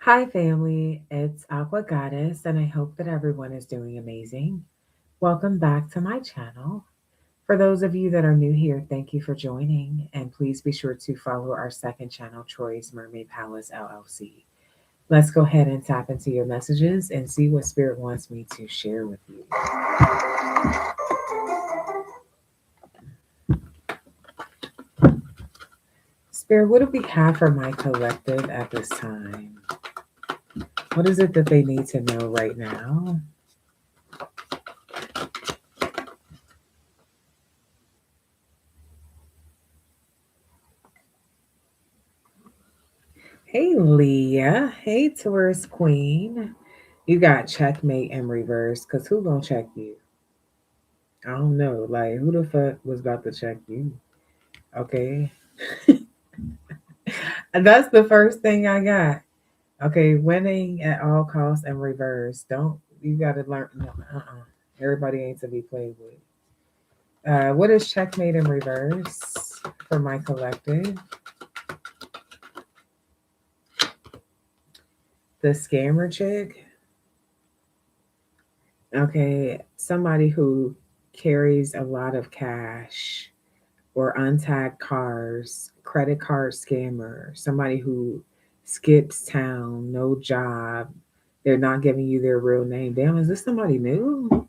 Hi, family. It's Aqua Goddess, and I hope that everyone is doing amazing. Welcome back to my channel. For those of you that are new here, thank you for joining, and please be sure to follow our second channel, Troy's Mermaid Palace LLC. Let's go ahead and tap into your messages and see what Spirit wants me to share with you. Spirit, what do we have for my collective at this time? What is it that they need to know right now? Hey, Leah. Hey, Taurus Queen. You got checkmate in reverse, because who gonna check you? I don't know. Like, who the fuck was about to check you? Okay. That's the first thing I got. Okay, winning at all costs in reverse. Don't, you gotta learn. No, everybody ain't to be played with. What is checkmate in reverse for my collective? The scammer chick. Okay, somebody who carries a lot of cash or untagged cars, credit card scammer, somebody who skips town, no job, they're not giving you their real name. Damn, is this somebody new?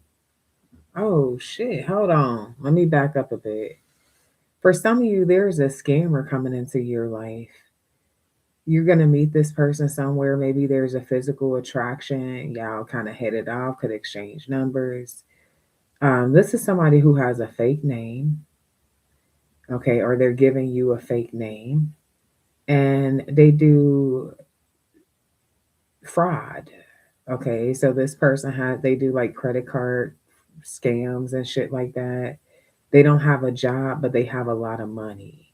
Oh shit, hold on. Let me back up a bit. For some of you, there's a scammer coming into your life. You're gonna meet this person somewhere. Maybe there's a physical attraction. Y'all kind of hit it off, could exchange numbers. This is somebody who has a fake name, okay, or they're giving you a fake name, and they do fraud. Okay, so this person they do like credit card scams and shit like that. They don't have a job, but they have a lot of money.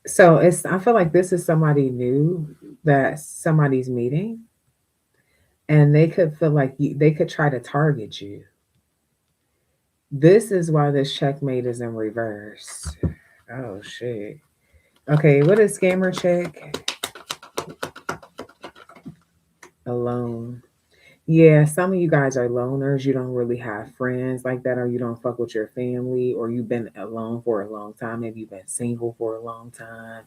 So I feel like this is somebody new that somebody's meeting, and they could feel like they could try to target you. This is why this checkmate is in reverse. Oh shit. Okay, what is scammer check? Alone. Yeah, some of you guys are loners. You don't really have friends like that, or you don't fuck with your family, or you've been alone for a long time. Maybe you've been single for a long time.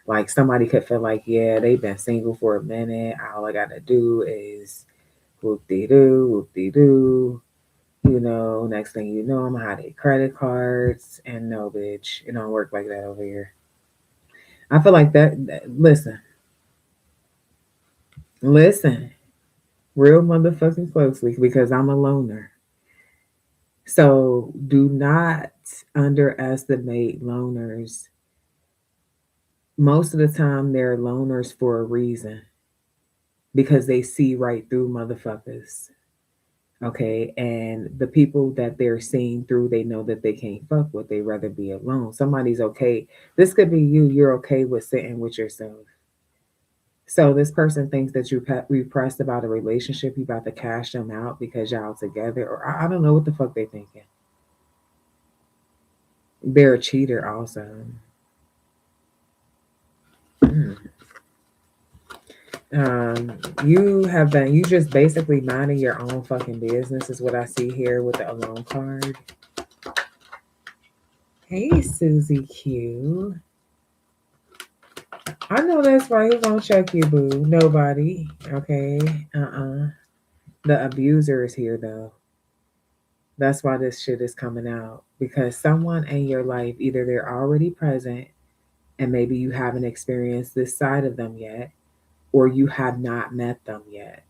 Like somebody could feel like, yeah, they've been single for a minute. All I gotta do is whoop de doo, whoop de doo. Next thing you know, I'm gonna have their credit cards. And no, bitch, it don't work like that over here. I feel like listen, listen, real motherfucking closely because I'm a loner. So do not underestimate loners. Most of the time, they're loners for a reason because they see right through motherfuckers. Okay. And the people that they're seeing through, they know that they can't fuck with. They rather be alone. Somebody's okay. This could be you. You're okay with sitting with yourself. So this person thinks that you repressed about a relationship. You about to cash them out because y'all together. Or I don't know what the fuck they thinking. They're a cheater also. Mm. Um, you just basically minding your own fucking business is what I see here with the alone card. Hey, Susie Q. I know that's right. Who gonna check you, boo? Nobody. Okay. The abuser is here though. That's why this shit is coming out. Because someone in your life, either they're already present and maybe you haven't experienced this side of them yet, or you have not met them yet.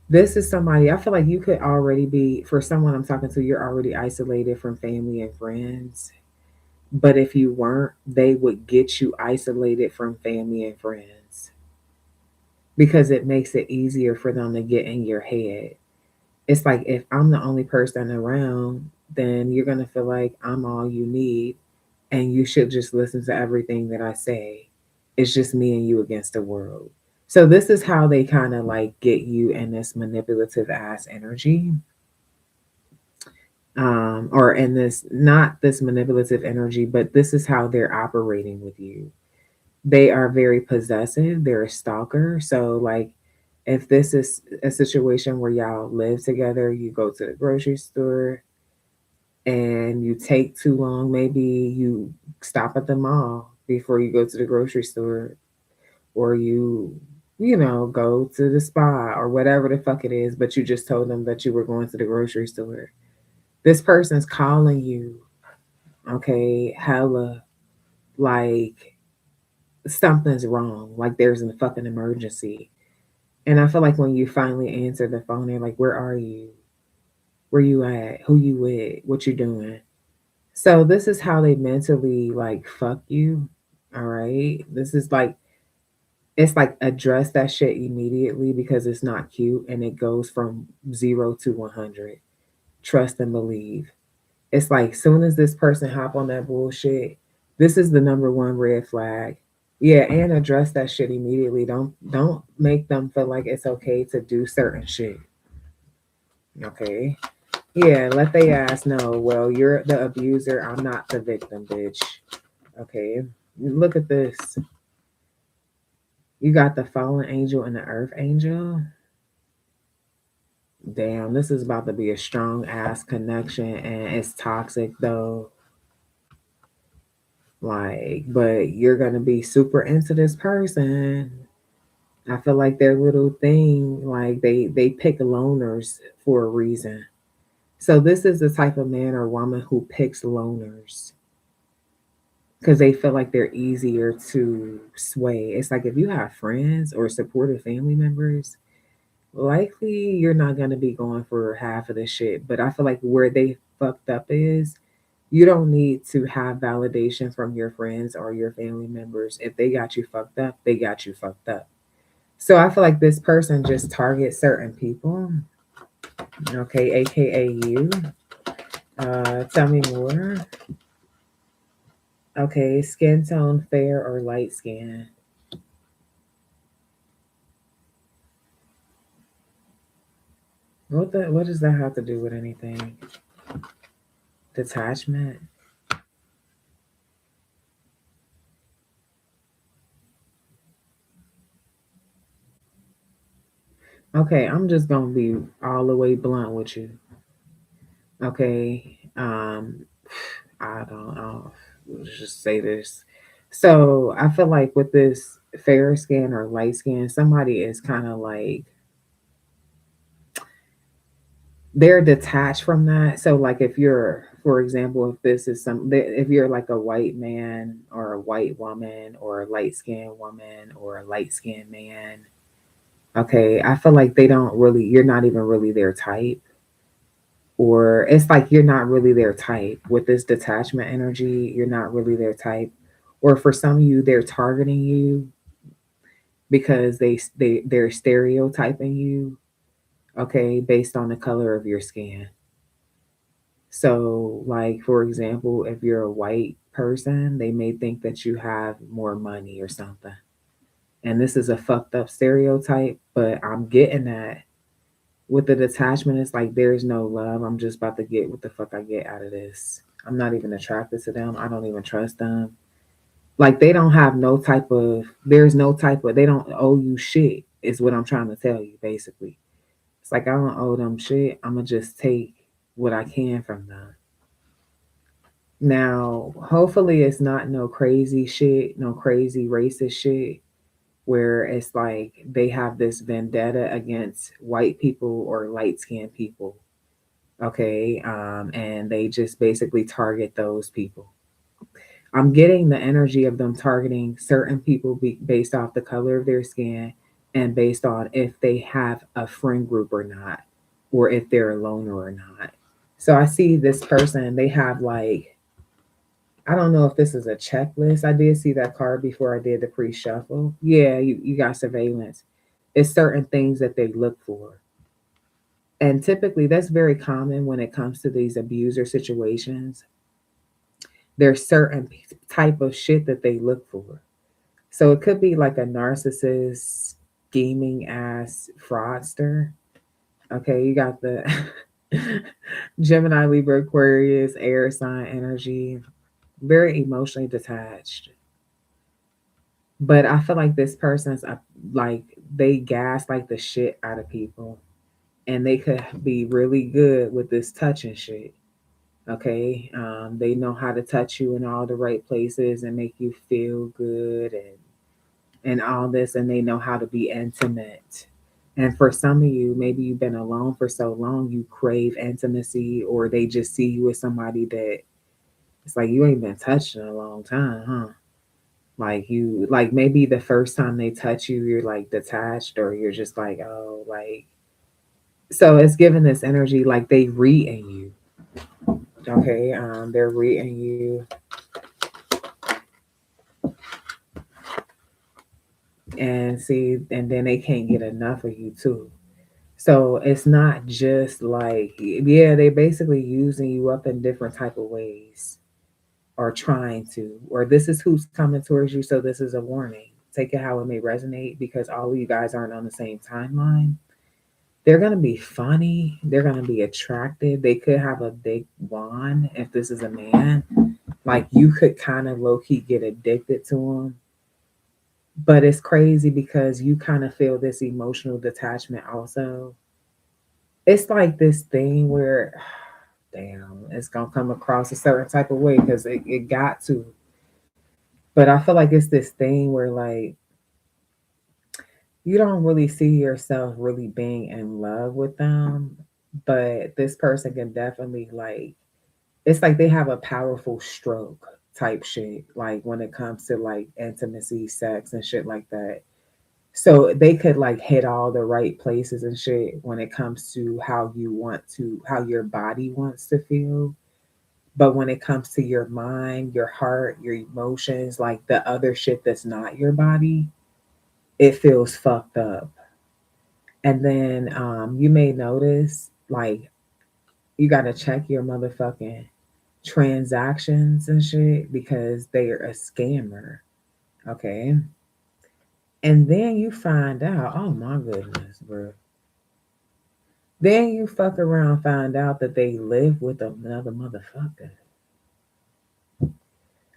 This is somebody I feel like you could already be, for someone I'm talking to, you're already isolated from family and friends. But if you weren't, they would get you isolated from family and friends because it makes it easier for them to get in your head. It's like if I'm the only person around, then you're going to feel like I'm all you need and you should just listen to everything that I say. It's just me and you against the world. So this is how they kind of like get you in this manipulative ass energy. Or in this, not this manipulative energy, but this is how they're operating with you. They are very possessive. They're a stalker. So, like, if this is a situation where y'all live together, you go to the grocery store and you take too long, maybe you stop at the mall before you go to the grocery store, or you go to the spa or whatever the fuck it is, but you just told them that you were going to the grocery store. This person's calling you, okay, hella, like something's wrong, like there's a fucking emergency. And I feel like when you finally answer the phone, they're like, "Where are you? Where you at? Who you with? What you doing?" So this is how they mentally like fuck you. All right. This is like it's like address that shit immediately because it's not cute and it goes from 0 to 100. Trust and believe. It's like soon as this person hop on that bullshit, this is the number one red flag. Yeah, and address that shit immediately. Don't make them feel like it's okay to do certain shit. Okay. Yeah, let they ass know. Well, you're the abuser. I'm not the victim, bitch. Okay. Look at this. You got the fallen angel and the earth angel. Damn, this is about to be a strong ass connection and it's toxic though. Like, but you're gonna be super into this person. I feel like their little thing, like they pick loners for a reason. So this is the type of man or woman who picks loners because they feel like they're easier to sway. It's like if you have friends or supportive family members, likely you're not gonna be going for half of the shit. But I feel like where they fucked up is you don't need to have validation from your friends or your family members. If they got you fucked up, they got you fucked up. So I feel like this person just targets certain people. Okay, aka you. Tell me more. Okay, skin tone, fair or light skin. What does that have to do with anything? Detachment. Okay, I'm just gonna be all the way blunt with you. Okay. I don't know. Let's just say this. So I feel like with this fair skin or light skin, somebody is kind of like they're detached from that. So like if you're, for example, if this is if you're like a white man or a white woman or a light skinned woman or a light skinned man, okay, I feel like they don't really, you're not even really their type. Or it's like you're not really their type with this detachment energy. You're not really their type. Or for some of you, they're targeting you because they're stereotyping you, okay, based on the color of your skin. So, like for example, if you're a white person, they may think that you have more money or something. And this is a fucked up stereotype, but I'm getting that with the detachment. It's like there's no love. I'm just about to get what the fuck I get out of this. I'm not even attracted to them. I don't even trust them. Like they don't have no type of, there's no type of, they don't owe you shit, is what I'm trying to tell you, basically. It's like I don't owe them shit. I'm going to just take what I can from them. Now, hopefully, it's not no crazy shit, no crazy racist shit where it's like they have this vendetta against white people or light skinned people. Okay. And they just basically target those people. I'm getting the energy of them targeting certain people based off the color of their skin and based on if they have a friend group or not, or if they're a loner or not. So I see this person, they have like, I don't know if this is a checklist. I did see that card before I did the pre shuffle. Yeah, you got surveillance. It's certain things that they look for. And typically, that's very common when it comes to these abuser situations. There's certain type of shit that they look for. So it could be like a narcissist, scheming ass fraudster. Okay, you got the Gemini, Libra, Aquarius, air sign energy, very emotionally detached. But I feel like this person's like they gaslight the shit out of people, and they could be really good with this touching shit. Okay, they know how to touch you in all the right places and make you feel good and all this, and they know how to be intimate. And for some of you, maybe you've been alone for so long, you crave intimacy, or they just see you as somebody that it's like you ain't been touched in a long time, huh? Like you, like maybe the first time they touch you, you're like detached, or you're just like, oh, like, so it's giving this energy like they reading you. Okay, they're reading you, and see, and then they can't get enough of you too. So it's not just like, yeah, they basically using you up in different type of ways, or trying to, or this is who's coming towards you, so this is a warning. Take it how it may resonate, because all of you guys aren't on the same timeline. They're gonna be funny, they're gonna be attractive, they could have a big wand if this is a man. Like you could kind of low key get addicted to them. But it's crazy because you kind of feel this emotional detachment also. It's like this thing where, damn, it's gonna come across a certain type of way because it got to. But I feel like it's this thing where like you don't really see yourself really being in love with them, but this person can definitely like, it's like they have a powerful stroke type shit, like when it comes to like intimacy, sex, and shit like that. So they could like hit all the right places and shit when it comes to how you want to, how your body wants to feel. But when it comes to your mind, your heart, your emotions, like the other shit that's not your body, it feels fucked up. And then you may notice like you got to check your motherfucking transactions and shit because they are a scammer. Okay. And then you find out, oh my goodness, bro. Then you fuck around, find out that they live with another motherfucker.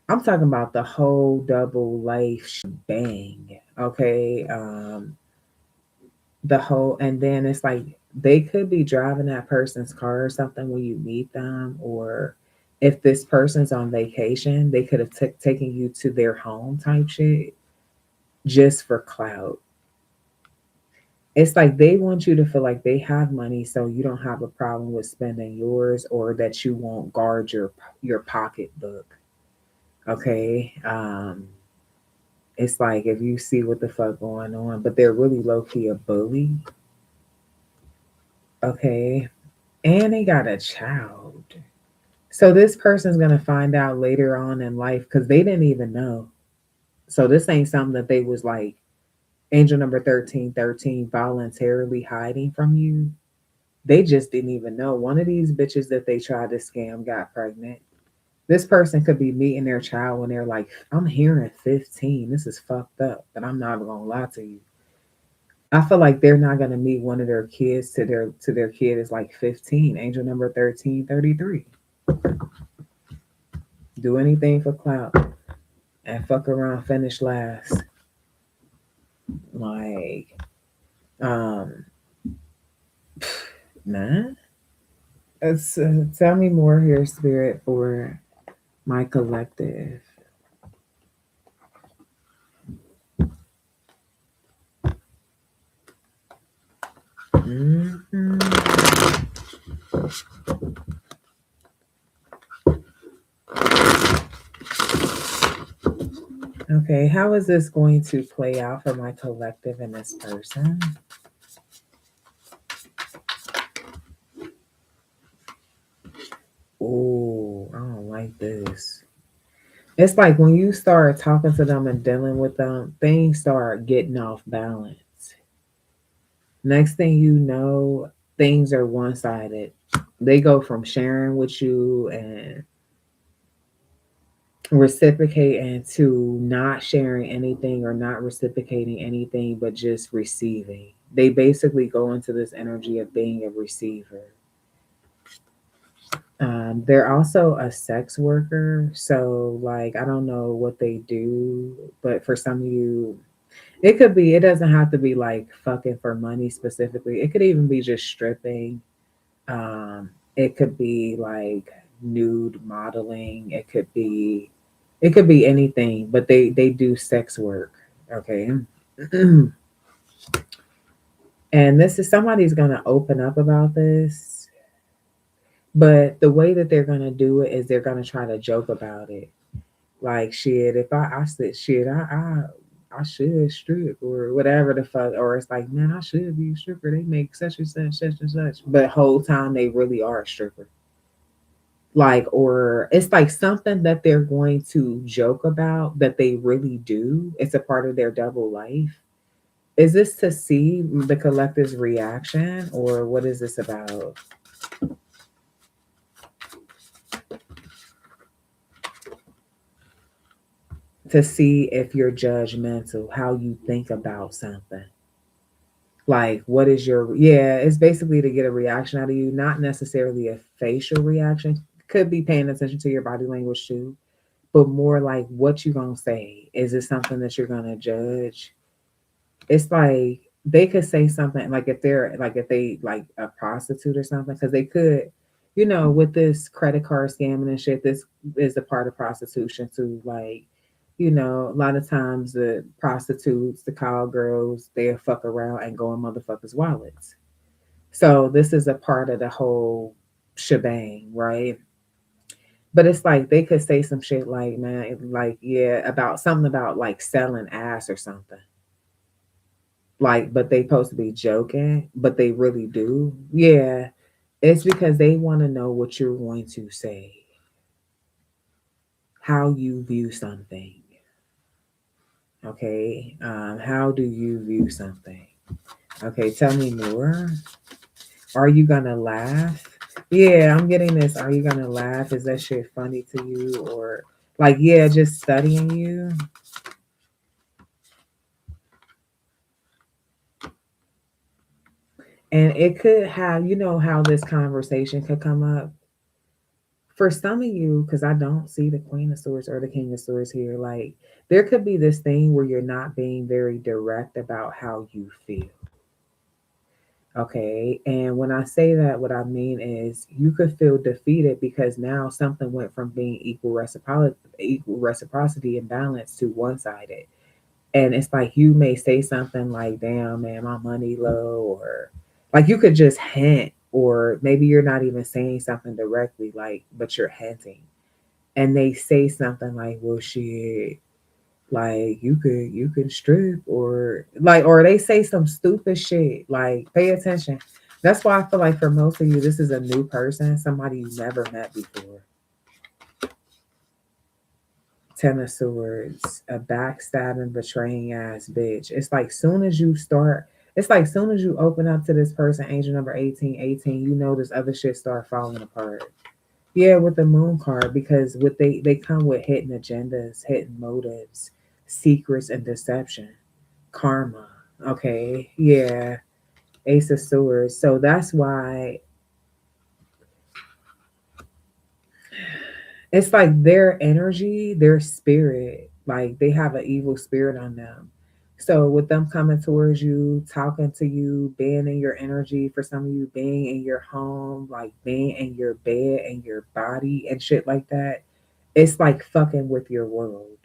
I'm talking about the whole double life bang. Okay. The whole, and then it's like they could be driving that person's car or something when you meet them, or if this person's on vacation, they could have taken you to their home type shit just for clout. It's like they want you to feel like they have money so you don't have a problem with spending yours, or that you won't guard your pocketbook. Okay. It's like if you see what the fuck going on, but they're really low key a bully. Okay. And they got a child. So this person's gonna find out later on in life because they didn't even know. So this ain't something that they was like angel number 1313 voluntarily hiding from you. They just didn't even know. One of these bitches that they tried to scam got pregnant. This person could be meeting their child when they're like, I'm hearing 15. This is fucked up, but I'm not gonna lie to you. I feel like they're not gonna meet one of their kids to their kid is like 15. Angel number 1333. Do anything for clout and fuck around, finish last. Like, um, man, tell me more here, spirit, for my collective. Mhm. Okay, how is this going to play out for my collective and this person? Oh, I don't like this. It's like when you start talking to them and dealing with them, things start getting off balance. Next thing you know, things are one sided. They go from sharing with you and reciprocating to not sharing anything or not reciprocating anything, but just receiving. They basically go into this energy of being a receiver. They're also a sex worker. So, like, I don't know what they do, but for some of you, it could be, it doesn't have to be like fucking for money specifically. It could even be just stripping. Um, it could be like nude modeling. It could be anything, but they do sex work. Okay. And this is somebody's gonna open up about this, but the way that they're gonna do it is they're gonna try to joke about it. Like shit, if I said shit, I should strip or whatever the fuck, or it's like, man, I should be a stripper. They make such and such, such and such, but whole time they really are a stripper. Like, or it's like something that they're going to joke about that they really do. It's a part of their double life. Is this to see the collective's reaction, or what is this about? To see if you're judgmental, how you think about something. Like, what is your, yeah, it's basically to get a reaction out of you, not necessarily a facial reaction. Could be paying attention to your body language too, but more like what you gonna say. Is it something that you're gonna judge? It's like they could say something like if they're like if they like a prostitute or something, because they could, with this credit card scamming and shit, this is a part of prostitution too. Like, a lot of times the prostitutes, the call girls, they'll fuck around and go in motherfuckers' wallets. So this is a part of the whole shebang, right? But it's like they could say some shit like, man, like, yeah, about something about like selling ass or something. Like, but they supposed to be joking, but they really do. Yeah, it's because they want to know what you're going to say, how you view something. Okay, how do you view something? Okay, tell me more. Are you gonna laugh? Yeah, I'm getting this. Are you gonna laugh? Is that shit funny to you, or like, yeah, just studying you? And it could have, how this conversation could come up for some of you, because I don't see the Queen of Swords or the King of Swords here. Like, there could be this thing where you're not being very direct about how you feel. Okay. And when I say that, what I mean is you could feel defeated because now something went from being equal reciprocity and balance to one sided. And it's like you may say something like, damn, man, my money low, or like you could just hint, or maybe you're not even saying something directly, like, but you're hinting. And they say something like, well, shit, like you can strip, or like, or they say some stupid shit. Like, pay attention. That's why I feel like for most of you, this is a new person, somebody you never met before. Ten of Swords, a backstabbing, betraying ass bitch. It's like soon as you start, it's like soon as you open up to this person, angel number 1818, this other shit start falling apart. Yeah, with the moon card, because what they come with hidden agendas, hidden motives, secrets, and deception, karma. Okay, yeah, Ace of Swords. So that's why it's like their energy, their spirit, like they have an evil spirit on them. So with them coming towards you, talking to you, being in your energy, for some of you being in your home, like being in your bed and your body and shit like that, it's like fucking with your world.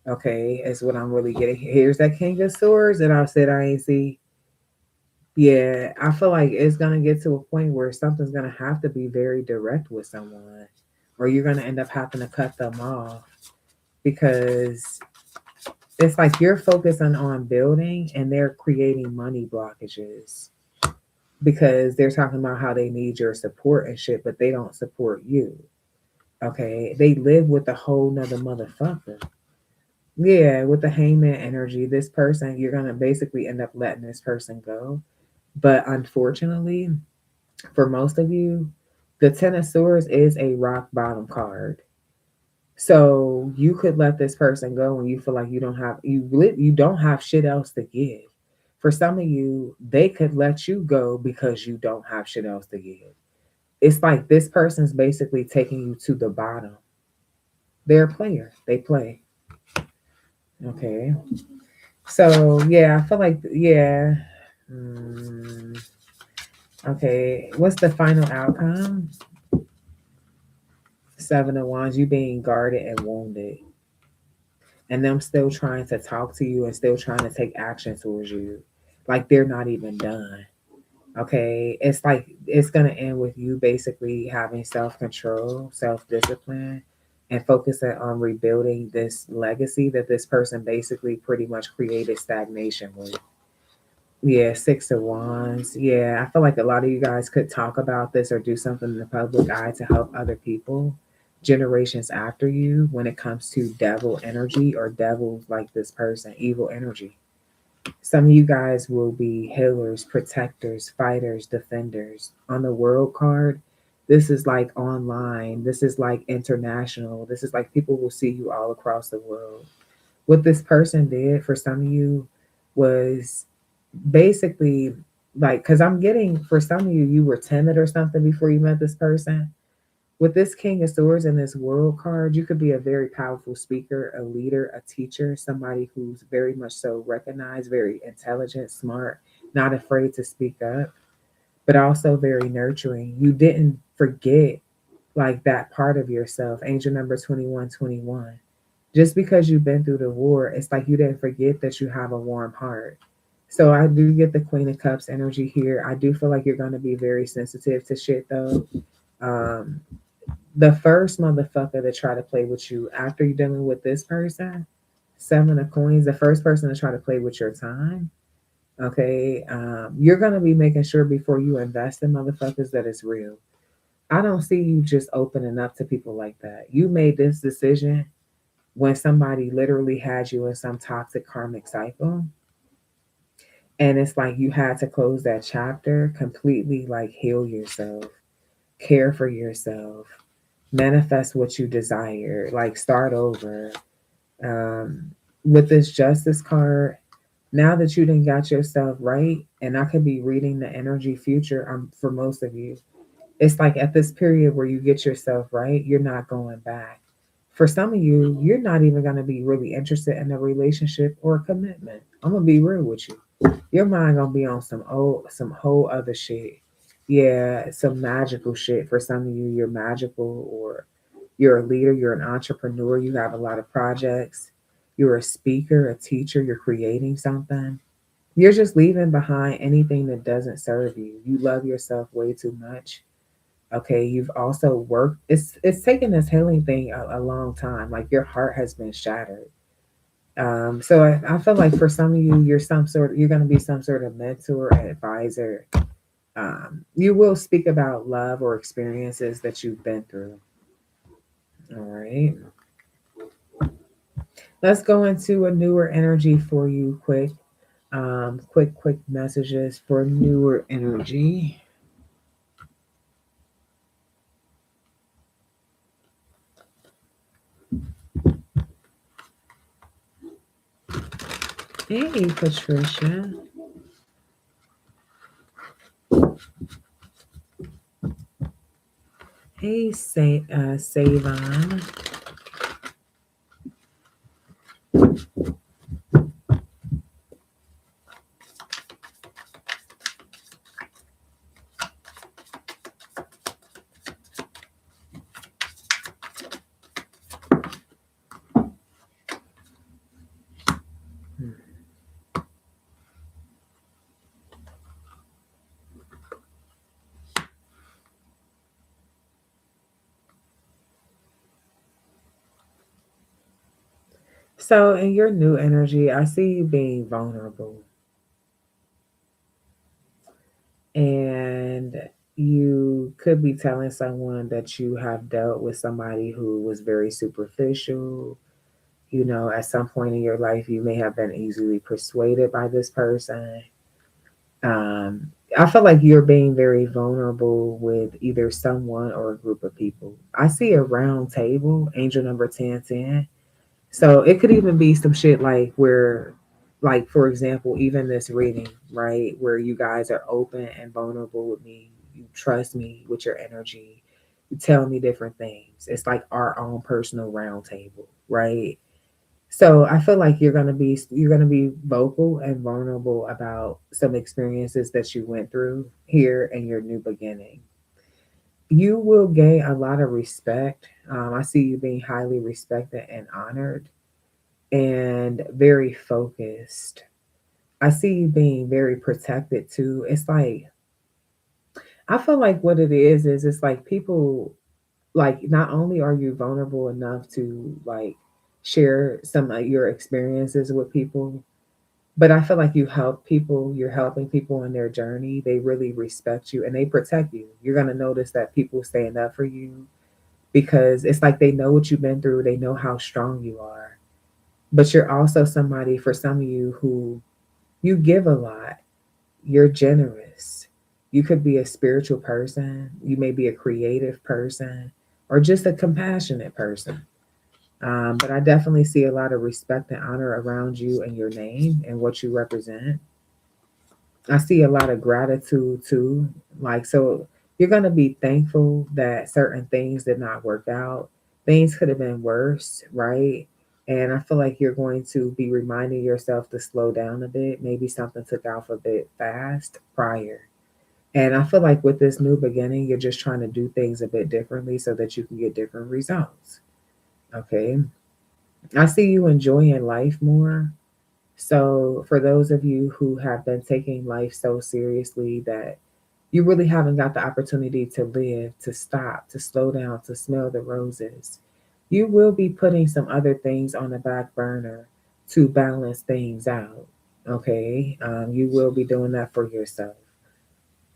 Okay, is what I'm really getting. Here's that King of Swords, and I said I ain't see. Yeah, I feel like it's gonna get to a point where something's gonna have to be very direct with someone, or you're gonna end up having to cut them off because it's like you're focusing on building and they're creating money blockages because they're talking about how they need your support and shit, but they don't support you. Okay, they live with a whole nother motherfucker. Yeah, with the hangman energy, this person, you're gonna basically end up letting this person go. But unfortunately, for most of you, the Ten of Swords is a rock bottom card. So you could let this person go when you feel like you don't have shit else to give. For some of you, they could let you go because you don't have shit else to give. It's like this person's basically taking you to the bottom. They're a player. They play. Okay. So yeah, I feel like yeah. Mm, okay. What's the final outcome? Seven of Wands. You being guarded and wounded, and them still trying to talk to you and still trying to take action towards you, like they're not even done. Okay, it's like it's gonna end with you basically having self control, self discipline, and focusing on rebuilding this legacy that this person basically pretty much created stagnation with. Yeah, Six of Wands. Yeah, I feel like a lot of you guys could talk about this or do something in the public eye to help other people, generations after you, when it comes to devil energy or devils like this person, evil energy. Some of you guys will be healers, protectors, fighters, defenders. On the world card, this is like online, this is like international, this is like people will see you all across the world. What this person did for some of you was basically like, because I'm getting for some of you, you were timid or something before you met this person. With this King of Swords and this World card, you could be a very powerful speaker, a leader, a teacher, somebody who's very much so recognized, very intelligent, smart, not afraid to speak up, but also very nurturing. You didn't forget like that part of yourself. Angel number 2121. Just because you've been through the war, it's like you didn't forget that you have a warm heart. So I do get the Queen of Cups energy here. I do feel like you're going to be very sensitive to shit though. Um, the first motherfucker to try to play with you after you're dealing with this person, Seven of Coins, the first person to try to play with your time, okay, you're going to be making sure before you invest in motherfuckers that it's real. I don't see you just opening up to people like that. You made this decision when somebody literally had you in some toxic karmic cycle. And it's like you had to close that chapter completely, like heal yourself, care for yourself, manifest what you desire, like start over. Um, with this justice card, now that you done got yourself right, and I could be reading the energy future for most of you, it's like at this period where you get yourself right, you're not going back. For some of you, you're not even going to be really interested in a relationship or a commitment. I'm going to be real with you. Your mind going to be on some whole other shit. Yeah, some magical shit. For some of you, you're magical, or you're a leader, you're an entrepreneur, you have a lot of projects, you're a speaker, a teacher, you're creating something. You're just leaving behind anything that doesn't serve you. You love yourself way too much. Okay, you've also worked. It's taken this healing thing a long time. Like your heart has been shattered. So I feel like for some of you, you're going to be some sort of mentor, advisor. You will speak about love or experiences that you've been through. All right. Let's go into a newer energy for you quick. Quick messages for newer energy. Hey, Patricia. Hey, Savon. So, in your new energy, I see you being vulnerable, and you could be telling someone that you have dealt with somebody who was very superficial. You know, at some point in your life, you may have been easily persuaded by this person. I feel like you're being very vulnerable with either someone or a group of people. I see a round table, angel number 1010. So it could even be some shit like where, like, for example, even this reading, right, where you guys are open and vulnerable with me. You trust me with your energy. You tell me different things. It's like our own personal round table, right? So I feel like you're gonna be vocal and vulnerable about some experiences that you went through here in your new beginning. You will gain a lot of respect. I see you being highly respected and honored, and very focused. I see you being very protected too. It's like I feel like what it is it's like people, like, not only are you vulnerable enough to like share some of your experiences with people, but I feel like you're helping people on their journey. They really respect you and they protect you. You're going to notice that people stand up for you because it's like they know what you've been through, they know how strong you are. But you're also somebody, for some of you, who you give a lot. You're generous. You could be a spiritual person, you may be a creative person, or just a compassionate person. But I definitely see a lot of respect and honor around you and your name and what you represent. I see a lot of gratitude too. Like, so you're going to be thankful that certain things did not work out. Things could have been worse, right? And I feel like you're going to be reminding yourself to slow down a bit. Maybe something took off a bit fast prior. And I feel like with this new beginning, you're just trying to do things a bit differently so that you can get different results. Okay. I see you enjoying life more. So, for those of you who have been taking life so seriously that you really haven't got the opportunity to live, to stop, to slow down, to smell the roses, you will be putting some other things on the back burner to balance things out. Okay. You will be doing that for yourself.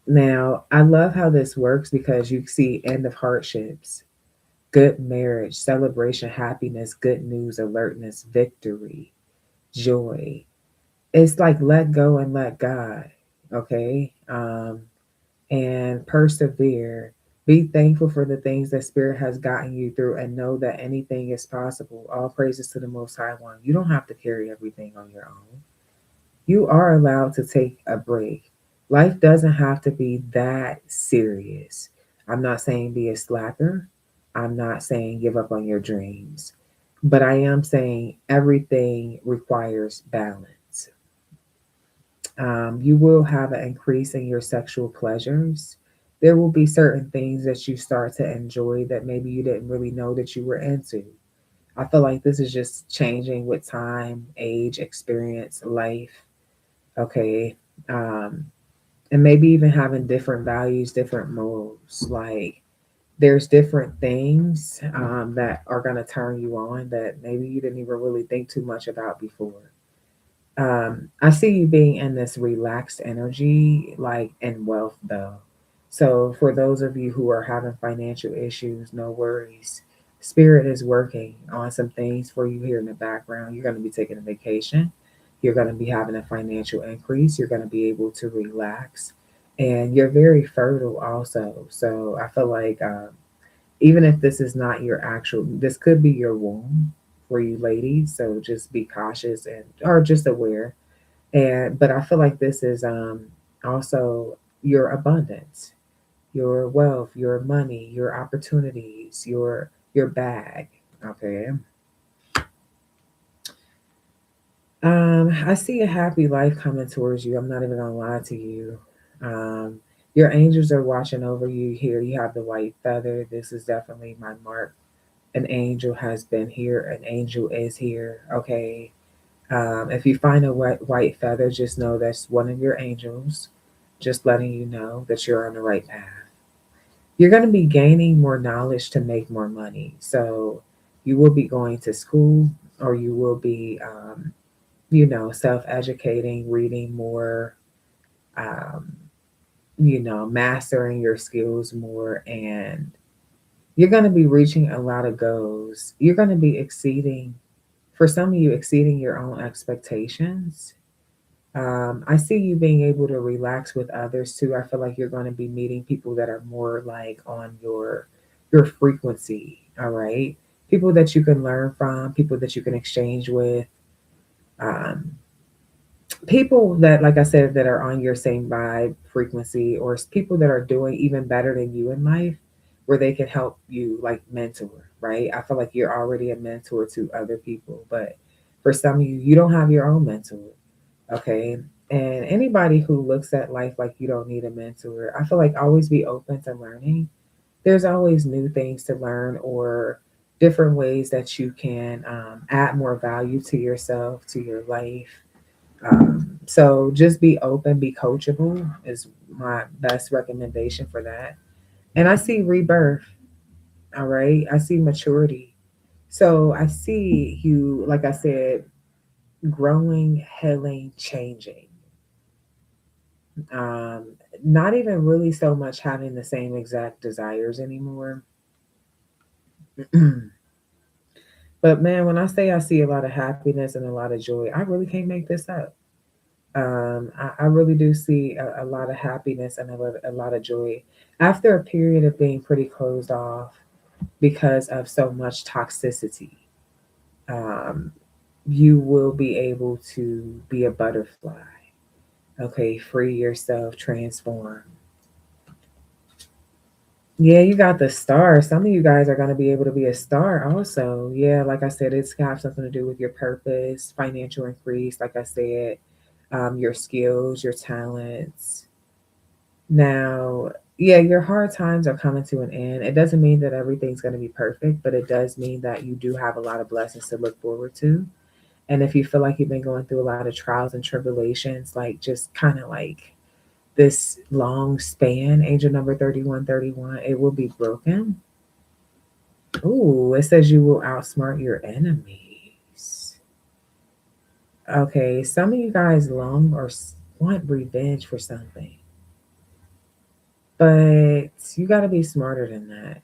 Now, I love how this works because you see end of hardships, good marriage, celebration, happiness, good news, alertness, victory, joy. It's like let go and let God, okay? And persevere. Be thankful for the things that Spirit has gotten you through and know that anything is possible. All praises to the Most High One. You don't have to carry everything on your own. You are allowed to take a break. Life doesn't have to be that serious. I'm not saying be a slacker. I'm not saying give up on your dreams. But I am saying everything requires balance. You will have an increase in your sexual pleasures. There will be certain things that you start to enjoy that maybe you didn't really know that you were into. I feel like this is just changing with time, age, experience, life. Okay. Um, and maybe even having different values, different morals. Like, there's different things that are going to turn you on that maybe you didn't even really think too much about before. I see you being in this relaxed energy, like in wealth, though. So, for those of you who are having financial issues, no worries. Spirit is working on some things for you here in the background. You're going to be taking a vacation. You're going to be having a financial increase. You're going to be able to relax. And you're very fertile, also. So, I feel like even if this is not your actual, this could be your womb for you ladies. So, just be cautious and, or just aware. And but I feel like this is also your abundance, your wealth, your money, your opportunities, your bag. Okay. I see a happy life coming towards you. I'm not even gonna lie to you. Um, your angels are watching over you here. You have the white feather. This is definitely my mark. An angel has been here. An angel is here. Okay. If you find a white feather, just know that's one of your angels, just letting you know that you're on the right path. You're going to be gaining more knowledge to make more money. So you will be going to school, or you will be, self educating, reading more, um, mastering your skills more. And you're going to be reaching a lot of goals. You're going to be exceeding, for some of you, exceeding your own expectations. I see you being able to relax with others too. I feel like you're going to be meeting people that are more like on your frequency. All right, people that you can learn from, people that you can exchange with. Um, people that, like I said, that are on your same vibe frequency, or people that are doing even better than you in life, where they can help you like mentor, right? I feel like you're already a mentor to other people, but for some of you, you don't have your own mentor, okay? And anybody who looks at life like you don't need a mentor, I feel like always be open to learning. There's always new things to learn, or different ways that you can add more value to yourself, to your life. So just be open, be coachable is my best recommendation for that. And I see rebirth, all right? I see maturity. So I see you, like I said, growing, healing, changing. Um, Not even really so much having the same exact desires anymore. But man, when I say I see a lot of happiness and a lot of joy, I really can't make this up. I really do see a lot of happiness and a lot of joy after a period of being pretty closed off because of so much toxicity. Um, you will be able to be a butterfly. Okay, free yourself, transform. Yeah, you got the star. Some of you guys are going to be able to be a star also. Yeah, like I said, it's got something to do with your purpose, financial increase, like I said, your skills, your talents. Now, yeah, your hard times are coming to an end. It doesn't mean that everything's going to be perfect, but it does mean that you do have a lot of blessings to look forward to. And if you feel like you've been going through a lot of trials and tribulations, like just kind of like this long span, angel number 3131, it will be broken. Ooh, it says you will outsmart your enemies. Okay, some of you guys long or want revenge for something, but you got to be smarter than that.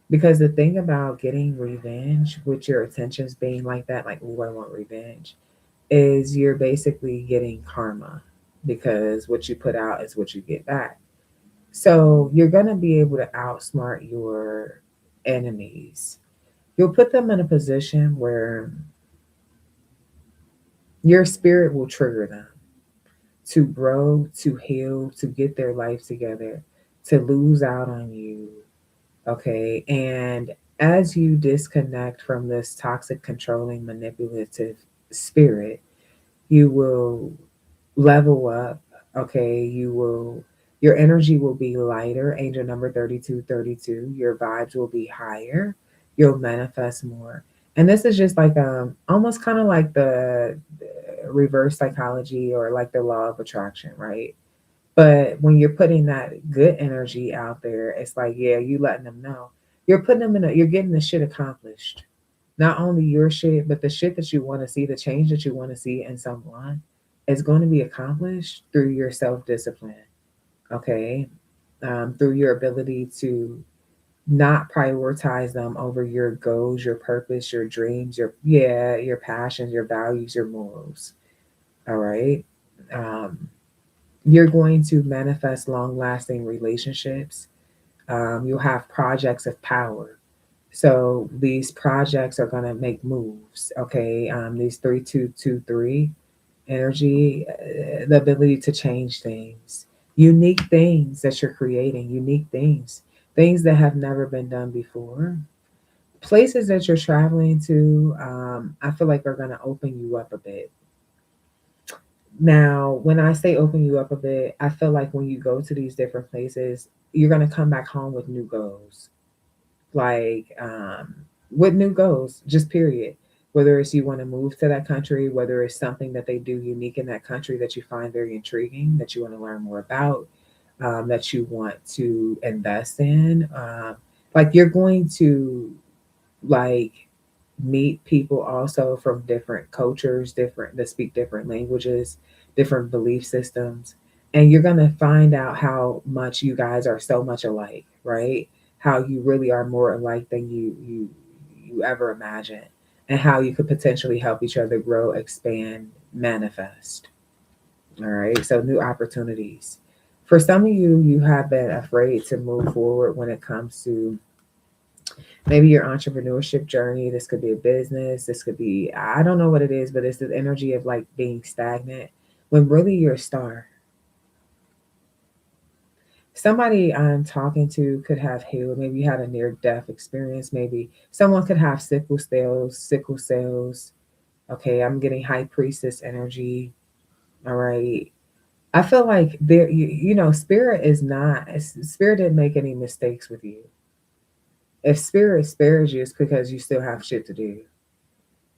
Because the thing about getting revenge, with your intentions being like that, like, oh, I want revenge, is you're basically getting karma, because what you put out is what you get back. So you're going to be able to outsmart your enemies. You'll put them in a position where your spirit will trigger them to grow, to heal, to get their life together, to lose out on you. Okay. And as you disconnect from this toxic, controlling, manipulative spirit, you will level up. Okay. Your energy will be lighter. Angel number 3232. Your vibes will be higher. You'll manifest more. And this is just like almost kind of like the reverse psychology, or like the law of attraction, right? But when you're putting that good energy out there, it's like, yeah, you letting them know. You're putting them you're getting the shit accomplished. Not only your shit, but the shit that you want to see, the change that you want to see in someone is going to be accomplished through your self discipline. Okay. Through your ability to not prioritize them over your goals, your purpose, your dreams, your passions, your values, your morals. All right. Um, you're going to manifest long lasting relationships. You'll have projects of power. So these projects are going to make moves. Okay. These 3223 energy, the ability to change things, unique things that you're creating, unique things that have never been done before. Places that you're traveling to, I feel like are going to open you up a bit. Now, when I say open you up a bit, I feel like when you go to these different places, you're going to come back home with new goals. Like, with new goals, just period. Whether it's you want to move to that country, whether it's something that they do unique in that country that you find very intriguing, that you want to learn more about, that you want to invest in. Like, you're going to like meet people also from different cultures, different that speak different languages, different belief systems, and you're going to find out how much you guys are so much alike, right? How you really are more alike than you ever imagined, and how you could potentially help each other grow, expand, manifest. All right, so new opportunities. For some of you, you have been afraid to move forward when it comes to maybe your entrepreneurship journey. This could be a business. This could be, I don't know what it is, but it's the energy of like being stagnant when really you're a star. Somebody I'm talking to could have healed. Maybe you had a near death experience. Maybe someone could have sickle cells, sickle cells. Okay, I'm getting high priestess energy. All right. I feel like there, spirit is not, spirit didn't make any mistakes with you. If spirit spares you, it's because you still have shit to do.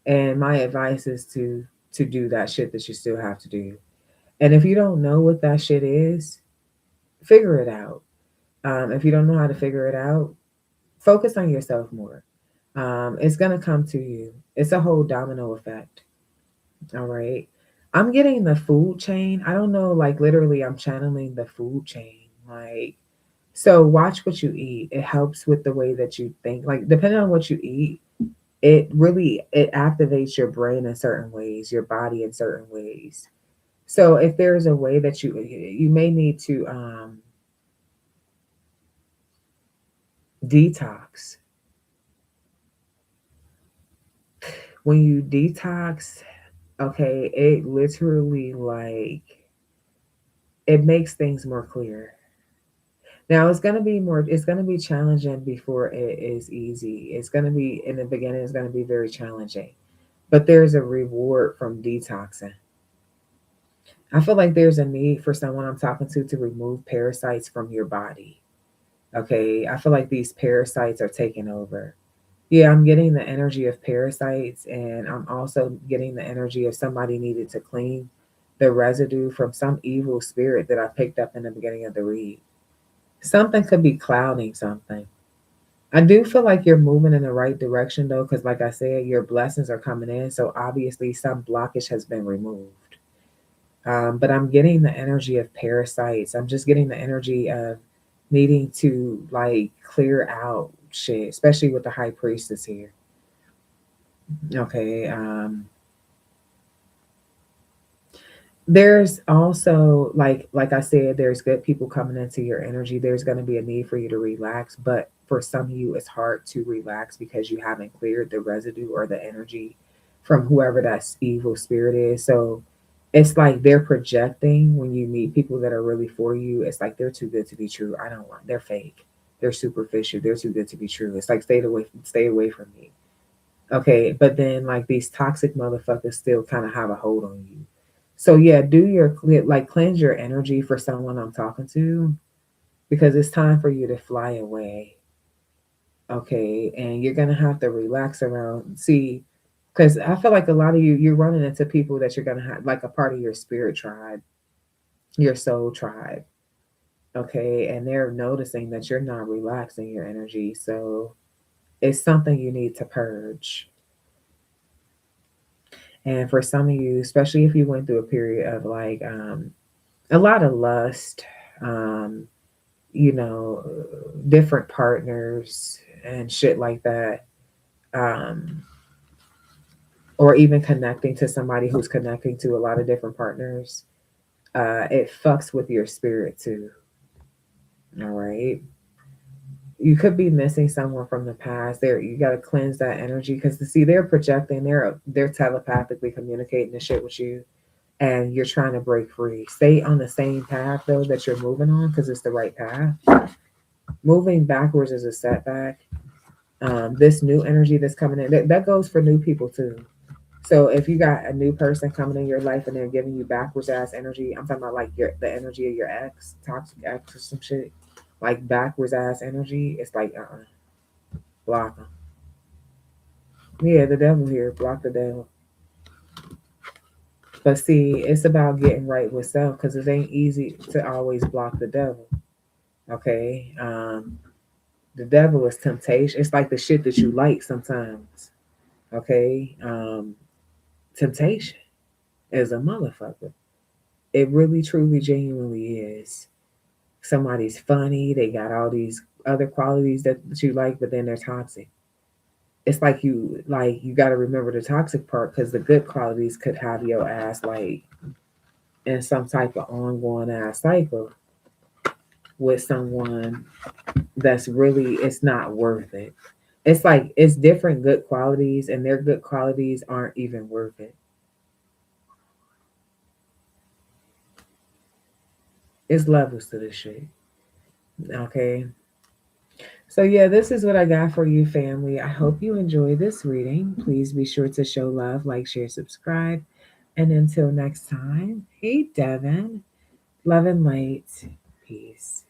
And my advice is to do that shit that you still have to do. And if you don't know what that shit is, figure it out. If you don't know how to figure it out, focus on yourself more. It's gonna come to you. It's a whole domino effect. All right. I'm getting the food chain. I don't know, like literally, I'm channeling the food chain. Like, so watch what you eat. It helps with the way that you think. Like, depending on what you eat, it activates your brain in certain ways, your body in certain ways. So if there's a way that you may need to detox. When you detox, okay, it literally like it makes things more clear. Now it's gonna be challenging before it is easy. It's gonna be in the beginning, it's gonna be very challenging. But there's a reward from detoxing. I feel like there's a need for someone I'm talking to remove parasites from your body. Okay. I feel like these parasites are taking over. Yeah, I'm getting the energy of parasites, and I'm also getting the energy of somebody needed to clean the residue from some evil spirit that I picked up in the beginning of the read. Something could be clouding something. I do feel like you're moving in the right direction though, because like I said, your blessings are coming in. So obviously, some blockage has been removed. But I'm getting the energy of parasites. I'm just getting the energy of needing to like clear out shit, especially with the high priestess here. Okay. There's also like I said, there's good people coming into your energy. There's going to be a need for you to relax, but for some of you, it's hard to relax because you haven't cleared the residue or the energy from whoever that evil spirit is. So it's like they're projecting when you meet people that are really for you. It's like they're too good to be true. I don't want. They're fake. They're superficial. They're too good to be true. It's like stay away from me. Okay, but then like these toxic motherfuckers still kind of have a hold on you. So yeah, do your like cleanse your energy for someone I'm talking to because it's time for you to fly away. Okay, and you're gonna have to relax around. See, because I feel like a lot of you're running into people that you're gonna have like a part of your spirit tribe, your soul tribe. Okay, and they're noticing that you're not relaxing your energy, so it's something you need to purge. And for some of you, especially if you went through a period of like a lot of lust, um, you know, different partners and shit like that, um, or even connecting to somebody who's connecting to a lot of different partners, it fucks with your spirit too. All right. You could be missing someone from the past. There, you got to cleanse that energy because to see they're projecting, they're telepathically communicating the shit with you, and you're trying to break free. Stay on the same path though that you're moving on because it's the right path. Moving backwards is a setback. This new energy that's coming in, that goes for new people too. So if you got a new person coming in your life and they're giving you backwards ass energy, I'm talking about like the energy of your ex, toxic ex or some shit, like backwards ass energy. It's like block them. Yeah, the devil here, block the devil. But see, it's about getting right with self because it ain't easy to always block the devil. Okay, the devil is temptation. It's like the shit that you like sometimes. Okay, temptation is a motherfucker. It really, truly, genuinely is. Somebody's funny. They got all these other qualities that you like, but then they're toxic. It's like you got to remember the toxic part because the good qualities could have your ass like in some type of ongoing ass cycle with someone that's really it's not worth it. It's like it's different good qualities and their good qualities aren't even worth it. It's levels to this shit. Okay. So, yeah, this is what I got for you, family. I hope you enjoy this reading. Please be sure to show love, like, share, subscribe. And until next time, hey, Devin, love and light. Peace.